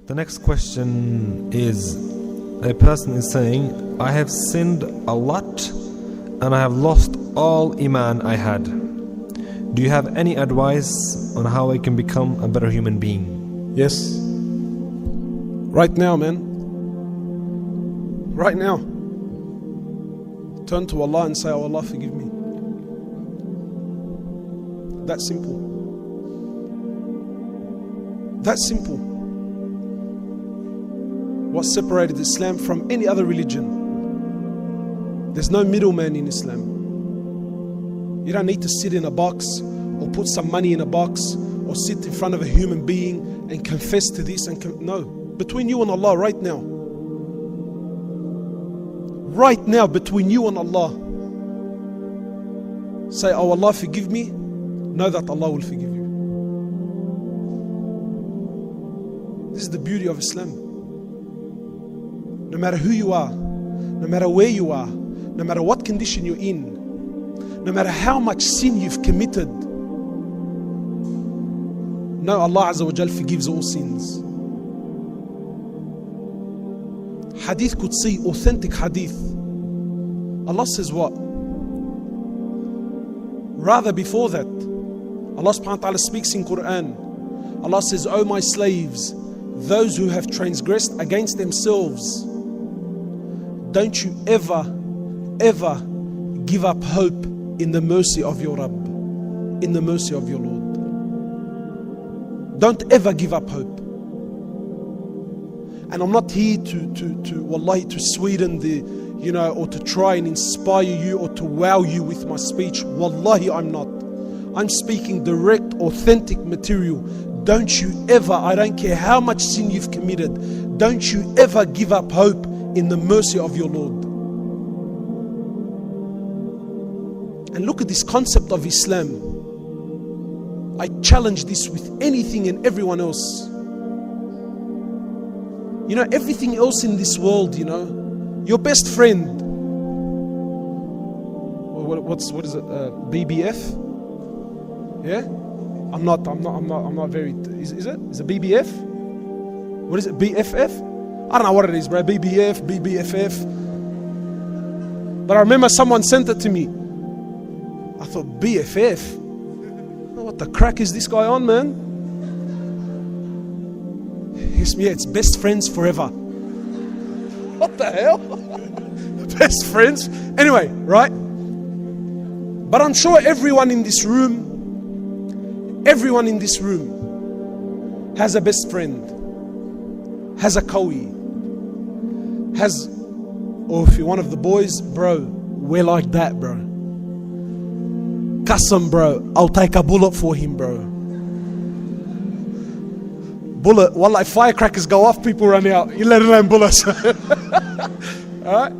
The next question is, a person is saying, I have sinned a lot and I have lost all Iman I had. Do you have any advice on how I can become a better human being? Yes. Right now, man. Right now. Turn to Allah and say, oh Allah, forgive me. That simple. That simple. What separated Islam from any other religion? There's no middleman in Islam. You don't need to sit in a box or put some money in a box or sit in front of a human being and confess to this no. Between you and Allah right now. Right now, between you and Allah. Say, oh Allah, forgive me. Know that Allah will forgive you. This is the beauty of Islam. No matter who you are, no matter where you are, no matter what condition you're in, no matter how much sin you've committed, no, Allah Azza wa Jal forgives all sins. Hadith Qudsi, authentic hadith. Allah says what? Rather before that, Allah subhanahu wa ta'ala speaks in Quran. Allah says, O my slaves, those who have transgressed against themselves, don't you ever give up hope in the mercy of your Rabb, in the mercy of your Lord. Don't ever give up hope. And I'm not here to sweeten the, or to try and inspire you or to wow you with my speech. Wallahi, I'm not. I'm speaking direct, authentic material. Don't you ever, I don't care how much sin you've committed, don't you ever give up hope in the mercy of your Lord. And look at this concept of Islam. I challenge this with anything and everyone else. Everything else in this world, your best friend. What is it? BBF? Yeah? I'm not very. Is it? Is it BBF? What is it? BFF? I don't know what it is, bro. BBF, BBFF. But I remember someone sent it to me. I thought, BFF? What the crack is this guy on, man? Yeah, it's best friends forever. What the hell? Best friends? Anyway, right? But I'm sure everyone in this room has a best friend, has a kawi, or if you're one of the boys, bro, we're like that, bro. Custom, bro. I'll take a bullet for him, bro. Bullet, wallahi, firecrackers go off, people run out. You let alone bullets. Alright?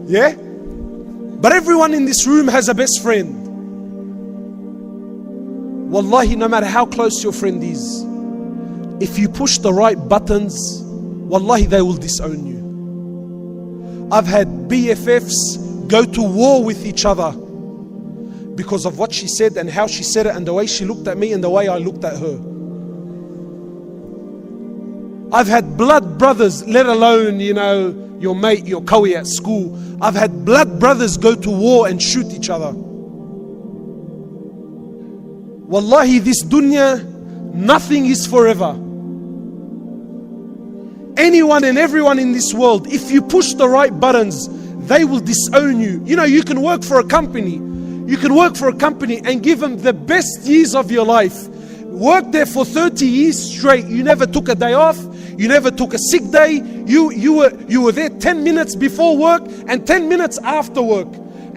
Yeah? But everyone in this room has a best friend. Wallahi, no matter how close your friend is, if you push the right buttons, wallahi, they will disown you. I've had BFFs go to war with each other because of what she said and how she said it and the way she looked at me and the way I looked at her. I've had blood brothers, let alone, your mate, your kawi at school. I've had blood brothers go to war and shoot each other. Wallahi, this dunya, nothing is forever. Anyone and everyone in this world, if you push the right buttons, they will disown you. You can work for a company. You can work for a company and give them the best years of your life. Work there for 30 years straight. You never took a day off. You never took a sick day. You were there 10 minutes before work and 10 minutes after work.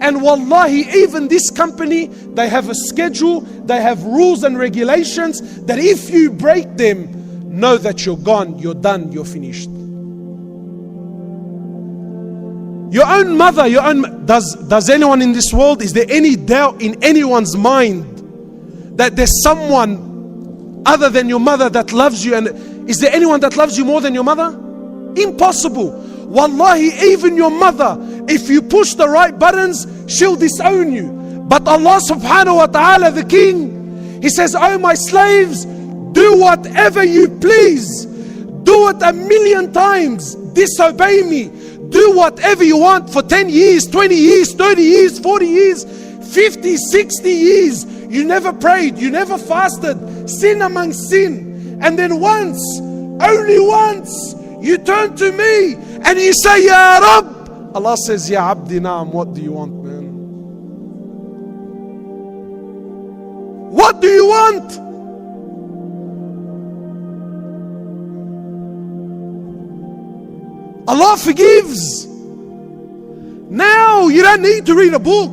And wallahi, even this company, they have a schedule, they have rules and regulations that if you break them, know that you're gone, you're done, you're finished. Your own mother, does anyone in this world, is there any doubt in anyone's mind that there's someone other than your mother that loves you? And is there anyone that loves you more than your mother? Impossible. Wallahi, even your mother, if you push the right buttons, she'll disown you. But Allah subhanahu wa ta'ala, the King, He says, oh my slaves, do whatever you please. Do Do it 1,000,000 times. Disobey me. Do whatever you want for 10 years, 20 years, 30 years, 40 years, 50, 60 years. You never prayed, you never fasted. Sin among sin. And then once, only once, you turn to me and you say, Ya Rab. Allah says, Ya Abdi Naam, what do you want, man? What do you want? Allah forgives. Now you don't need to read a book.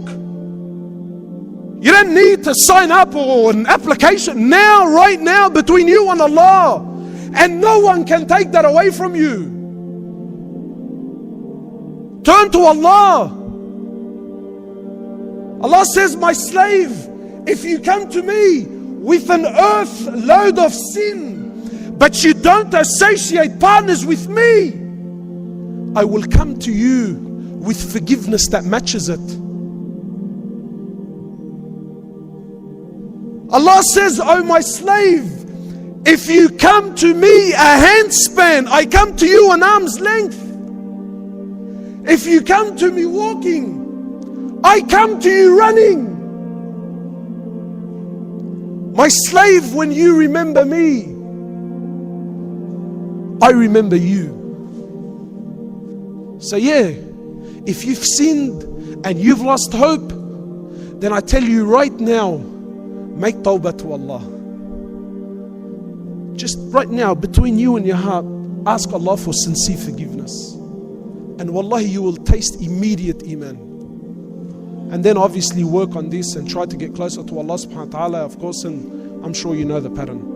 You don't need to sign up or an application. Now, right now, between you and Allah. And no one can take that away from you. Turn to Allah. Allah says, my slave, if you come to me with an earth load of sin, but you don't associate partners with me, I will come to you with forgiveness that matches it. Allah says, oh my slave, if you come to me a handspan, I come to you an arm's length. If you come to me walking, I come to you running. My slave, when you remember me, I remember you. So yeah, if you've sinned and you've lost hope, then I tell you right now, make tawbah to Allah. Just right now, between you and your heart, ask Allah for sincere forgiveness. And wallahi, you will taste immediate Iman. And then obviously work on this and try to get closer to Allah subhanahu wa ta'ala, of course, and I'm sure you know the pattern.